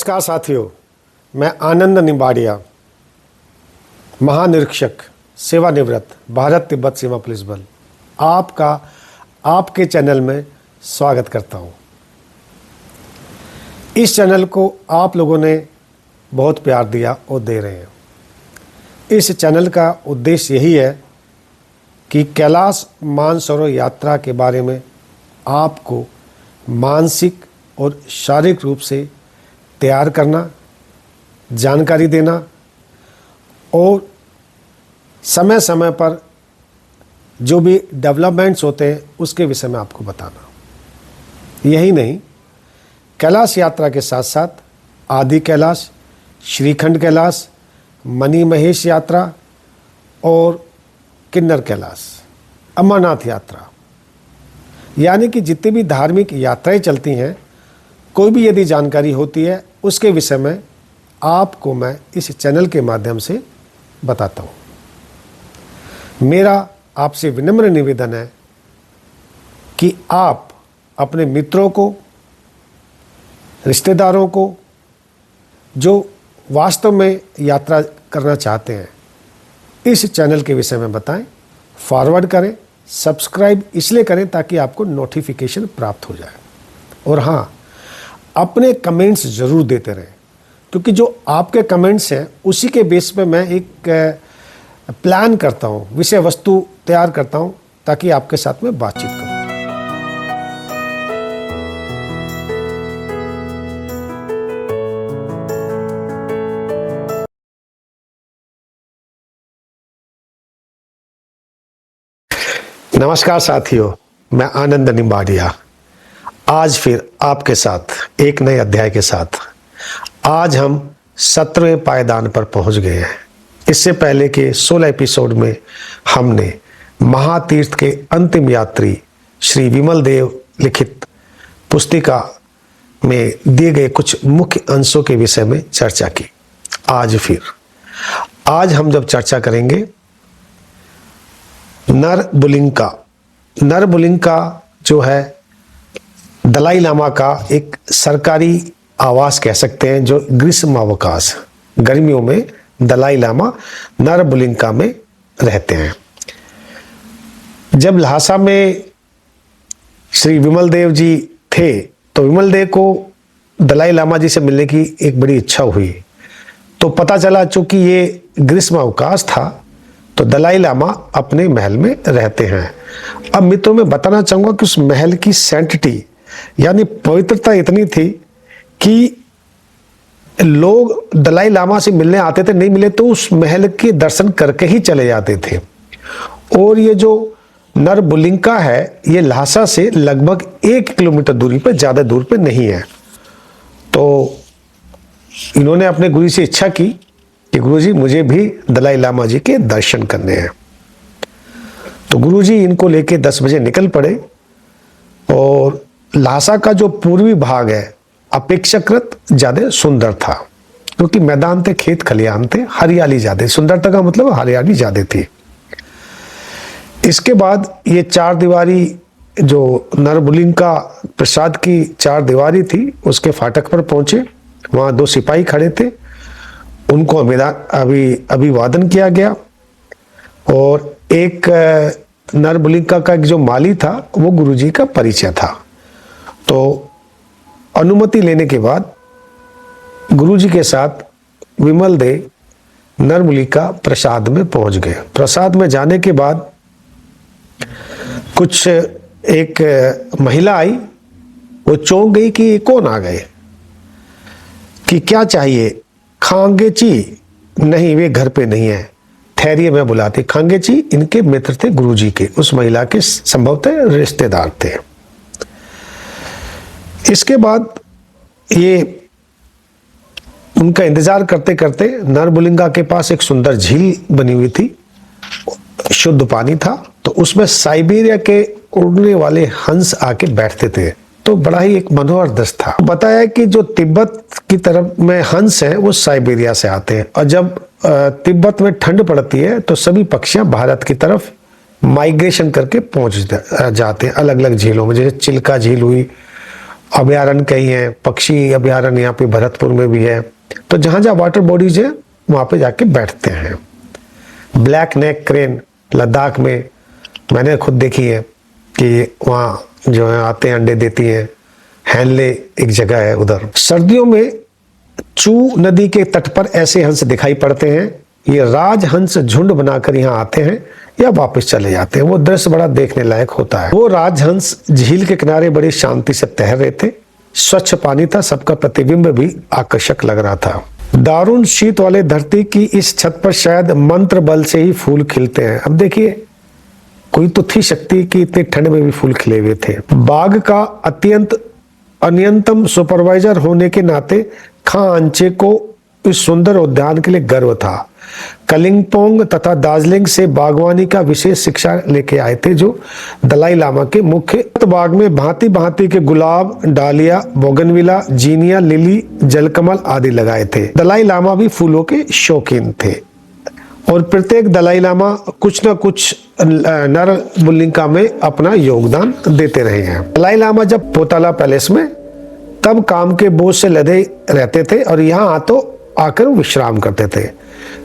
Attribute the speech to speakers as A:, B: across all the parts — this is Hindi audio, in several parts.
A: नमस्कार साथियों, मैं आनंद निम्बाड़िया, महानिरीक्षक सेवानिवृत्त भारत तिब्बत सीमा पुलिस बल, आपका आपके चैनल में स्वागत करता हूं। इस चैनल को आप लोगों ने बहुत प्यार दिया और दे रहे हैं। इस चैनल का उद्देश्य यही है कि कैलाश मानसरोवर यात्रा के बारे में आपको मानसिक और शारीरिक रूप से तैयार करना, जानकारी देना और समय समय पर जो भी डेवलपमेंट्स होते हैं उसके विषय में आपको बताना। यही नहीं, कैलाश यात्रा के साथ साथ आदि कैलाश, श्रीखंड कैलाश, मणि महेश यात्रा और किन्नर कैलाश, अमरनाथ यात्रा, यानी कि जितनी भी धार्मिक यात्राएं चलती हैं, कोई भी यदि जानकारी होती है उसके विषय में आपको मैं इस चैनल के माध्यम से बताता हूँ। मेरा आपसे विनम्र निवेदन है कि आप अपने मित्रों को, रिश्तेदारों को जो वास्तव में यात्रा करना चाहते हैं, इस चैनल के विषय में बताएं, फॉरवर्ड करें, सब्सक्राइब इसलिए करें ताकि आपको नोटिफिकेशन प्राप्त हो जाए। और हाँ, अपने कमेंट्स ज़रूर देते रहें, क्योंकि जो आपके कमेंट्स हैं उसी के बेस पे मैं एक प्लान करता हूँ, विषय वस्तु तैयार करता हूँ ताकि आपके साथ में बातचीत करूँ। नमस्कार साथियों, मैं आनंद निम्बाड़िया आज फिर आपके साथ एक नए अध्याय के साथ। आज हम 17वें पायदान पर पहुंच गए हैं। इससे पहले के 16 एपिसोड में हमने महातीर्थ के अंतिम यात्री श्री विमल देव लिखित पुस्तिका में दिए गए कुछ मुख्य अंशों के विषय में चर्चा की। आज हम जब चर्चा करेंगे नरबुलिंका जो है दलाई लामा का एक सरकारी आवास कह सकते हैं, जो ग्रीष्मावकाश गर्मियों में दलाई लामा नरबुलिंका में रहते हैं। जब लहासा में श्री विमल देव जी थे तो विमल देव को दलाई लामा जी से मिलने की एक बड़ी इच्छा हुई। तो पता चला चूंकि ये ग्रीष्मावकाश था तो दलाई लामा अपने महल में रहते हैं। अब मित्रों में बताना चाहूंगा कि उस महल की सैंक्टिटी यानी पवित्रता इतनी थी कि लोग दलाई लामा से मिलने आते थे, नहीं मिले तो उस महल के दर्शन करके ही चले जाते थे। और ये जो नरबुलिंका है ये लहासा से लगभग 1 किलोमीटर दूरी पर, ज्यादा दूर पे नहीं है। तो इन्होंने अपने गुरु से इच्छा की कि गुरुजी मुझे भी दलाई लामा जी के दर्शन करने हैं। तो गुरुजी इनको लेके 10 बजे निकल पड़े। और लहासा का जो पूर्वी भाग है अपेक्षाकृत ज्यादा सुंदर था, क्योंकि मैदान थे, खेत खलियान थे, हरियाली ज्यादा, सुंदरता का मतलब हरियाली ज्यादा थी। इसके बाद ये 4 दीवारी जो नरबुलिंका प्रसाद की 4 दीवारी थी उसके फाटक पर पहुंचे। वहां 2 सिपाही खड़े थे, उनको अभिवादन किया गया। और एक नरबुलिंका का जो माली था वो गुरुजी का परिचय था। तो अनुमति लेने के बाद गुरुजी के साथ विमल देव नरबुलिंका प्रसाद में पहुंच गए। प्रसाद में जाने के बाद कुछ एक महिला आई, वो चौंक गई कि कौन आ गए, कि क्या चाहिए। खांगेची, नहीं वे घर पे नहीं है, ठहरिए मैं बुलाती। खांगेची इनके मित्र थे गुरुजी के, उस महिला के संभवतः रिश्तेदार थे। इसके बाद ये उनका इंतजार करते करते नरबुलिंका के पास एक सुंदर झील बनी हुई थी, शुद्ध पानी था। तो उसमें साइबेरिया के उड़ने वाले हंस आके बैठते थे। तो बड़ा ही एक मनोहर दृश्य था। बताया कि जो तिब्बत की तरफ में हंस है वो साइबेरिया से आते हैं, और जब तिब्बत में ठंड पड़ती है तो सभी पक्षियां भारत की तरफ माइग्रेशन करके पहुंच जाते हैं अलग अलग झीलों में, जैसे चिल्का झील हुई, अभयारण्य कई हैं, पक्षी अभयारण्य यहाँ पे भरतपुर में भी है। तो जहाँ जहाँ वाटर बॉडीज है वहाँ पे जाके बैठते हैं। ब्लैक नेक क्रेन लद्दाख में मैंने खुद देखी है कि वहाँ जो है आते हैं, अंडे देती हैं। हैनले एक जगह है उधर। सर्दियों में चू नदी के तट पर ऐसे हंस दिखाई पड़ते हैं। ये राजहंस झुंड बनाकर यहाँ आते हैं या वापस चले जाते हैं। वो दृश्य बड़ा देखने लायक होता है। वो राजहंस झील के किनारे बड़ी शांति से तैर रहे थे। स्वच्छ पानी था, सबका प्रतिबिंब भी आकर्षक लग रहा था। दारुण शीत वाले धरती की इस छत पर शायद मंत्र बल से ही फूल खिलते हैं। अब देखिए, कोई तो थी शक्ति कि इतनी ठंड में भी फूल खिले हुए थे। बाघ का अत्यंत अनियंतम सुपरवाइजर होने के नाते खां अंचे को इस सुंदर उद्यान के लिए गर्व था। कलिंपोंग तथा दार्जिलिंग से बागवानी का विशेष शिक्षा लेके आए थे जो दलाई लामा के मुख्य बाग में भांति भांति के गुलाब, डालिया, बोगनविला, जीनिया, लिली, जलकमल आदि लगाए थे। दलाई लामा भी फूलों के शौकीन थे और प्रत्येक दलाई लामा कुछ न कुछ नर बुल्लिंका में अपना योगदान देते रहे हैं। दलाई लामा जब पोताला पैलेस में तब काम के बोझ से लदे रहते थे और यहाँ तो आकर विश्राम करते थे।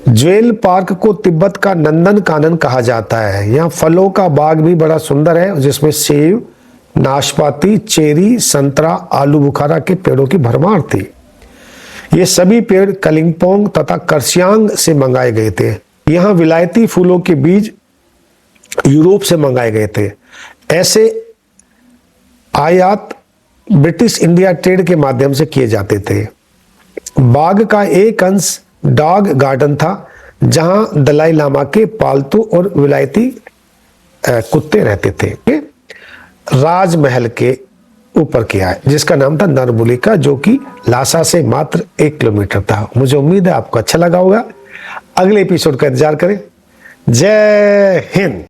A: ज्वेल पार्क को तिब्बत का नंदन कानन कहा जाता है। यहाँ फलों का बाग भी बड़ा सुंदर है जिसमें सेब, नाशपाती, चेरी, संतरा, आलू बुखारा के पेड़ों की भरमार थी। ये सभी पेड़ कलिंपोंग तथा कर्सियांग से मंगाए गए थे। यहाँ विलायती फूलों के बीज यूरोप से मंगाए गए थे। ऐसे आयात ब्रिटिश इंडिया ट्रेड के माध्यम से किए जाते थे। बाग का एक अंश डॉग गार्डन था जहां दलाई लामा के पालतू और विलायती कुत्ते रहते थे। राजमहल के ऊपर किया है जिसका नाम था नरबुलिका, जो कि लासा से मात्र 1 किलोमीटर था। मुझे उम्मीद है आपको अच्छा लगा होगा। अगले एपिसोड का इंतजार करें। जय हिंद।